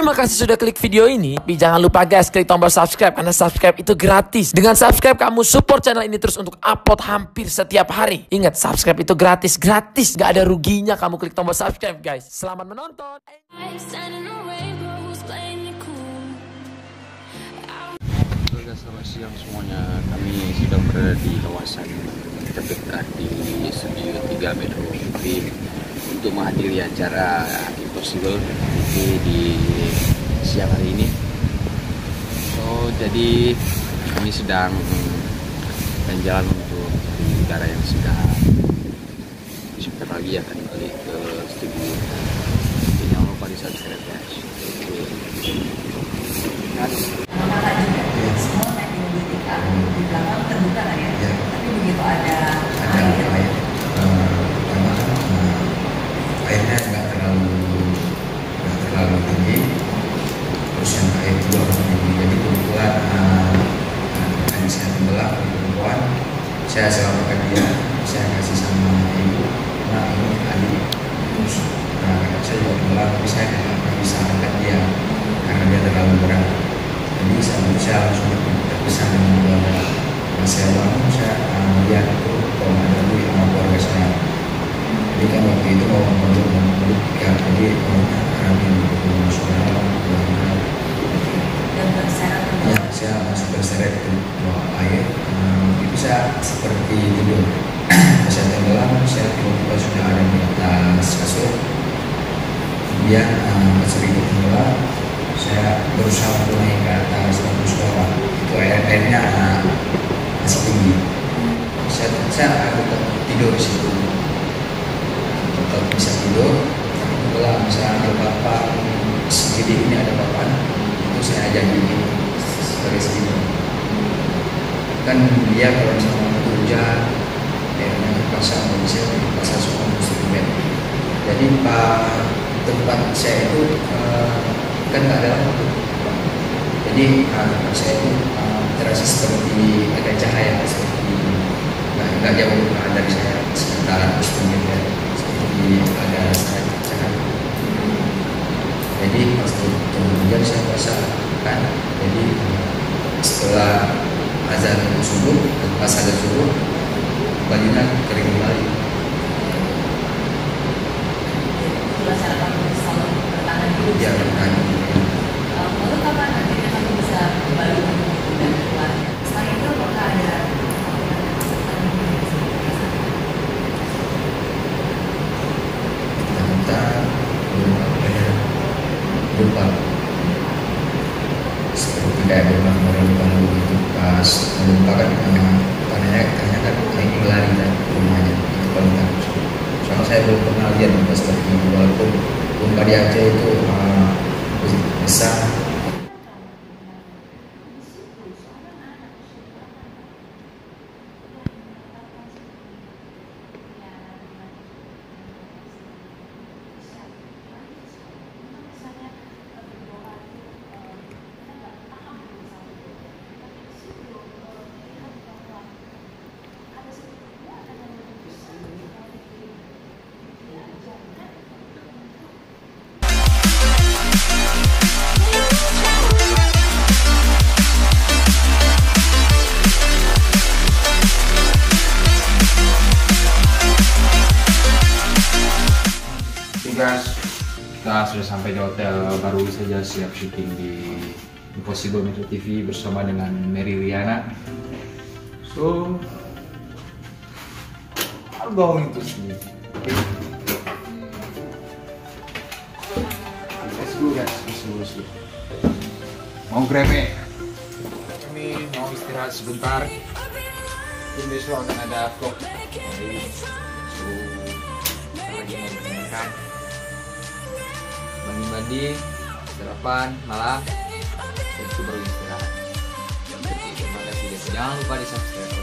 Terima kasih sudah klik video ini. Tapi jangan lupa guys, klik tombol subscribe karena subscribe itu gratis. Dengan subscribe kamu support channel ini terus untuk upload hampir setiap hari. Ingat, subscribe itu gratis, gak ada ruginya kamu klik tombol subscribe guys. Selamat menonton. Selamat siang semuanya. Kami sedang berada di kawasan terdekat di Studio 3 Metro TV untuk menghadiri acara Impossible TV di siang hari ini. Jadi kami sedang jalan untuk udara yang sudah sebentar lagi akan balik ke studio. Jangan lupa di subscribe guys. Semua teknologi di belakang terbuka kan ya? Tapi begitu ada air, airnya nggak terlalu tinggi, terus yang air juga tinggi. Jadi kebetulan adik saya tenggelam di perempuan, saya selamatkan dia, saya kasih sama ibu, nah ini adik, terus saya juga tenggelam, tapi saya nggak bisa angkat dia karena dia terlalu berat. Jadi saya langsung terpisah dengan keluarga. Saya bangun, saya lihat itu kalau ada duit sama keluarga saya. Jadi kan waktu itu mau meluk ya, jadi kami bertemu saudara, keluarga. dan berseret Ya, saya langsung terseret ke bawah air. Itu saya seperti tidur. Saya tenggelam, saya tiba-tiba sudah ada di atas kasur. Kemudian sedikit tenggelam, saya berusaha untuk naik ke atas lampu sekolah. Itu airnya masih tinggi. Saya tetap tidur di situ, tetap bisa tidur. Kalau misalnya ada bapak segini ini ada bapak, itu saya janji sebagai segini. Kan dia kalau misalnya waktu hujan, airnya terpaksa nggak bisa dipaksa semua mesti bed. Jadi tempat saya itu kan nggak ada lampu, jadi tempat saya itu terasa seperti ada cahaya, seperti nggak jauh dari saya sekitar 100 meter, seperti ada cahaya. Jadi pas hujan saya merasa kan, jadi setelah azan subuh, pas azan subuh bajunya kering kembali. masyarakat selalu bertahan hidup. Ya, bertahan. Lalu kapan akhirnya kamu bisa kembali dan keluarga? Selain itu apakah ada Kita lupa seperti kayak berulang begitu. Pas lupa kan karena kan ini lari dari rumahnya itu paling takut. Soalnya saya belum pernah lihat lupa seperti itu, walaupun lupa di Aceh itu besar. Guys, kita sudah sampai di hotel, baru saja siap syuting di Impossible Metro TV bersama dengan Mary Riana. So, I'm going to sleep. Let's go guys, let's go. Mau greme. Kami mau istirahat sebentar. Mungkin besok akan ada vlog. So, lagi mau mendengarkan. Mandi-mandi, sarapan, malam, dan itu baru istirahat. Terima kasih. Jangan lupa di subscribe.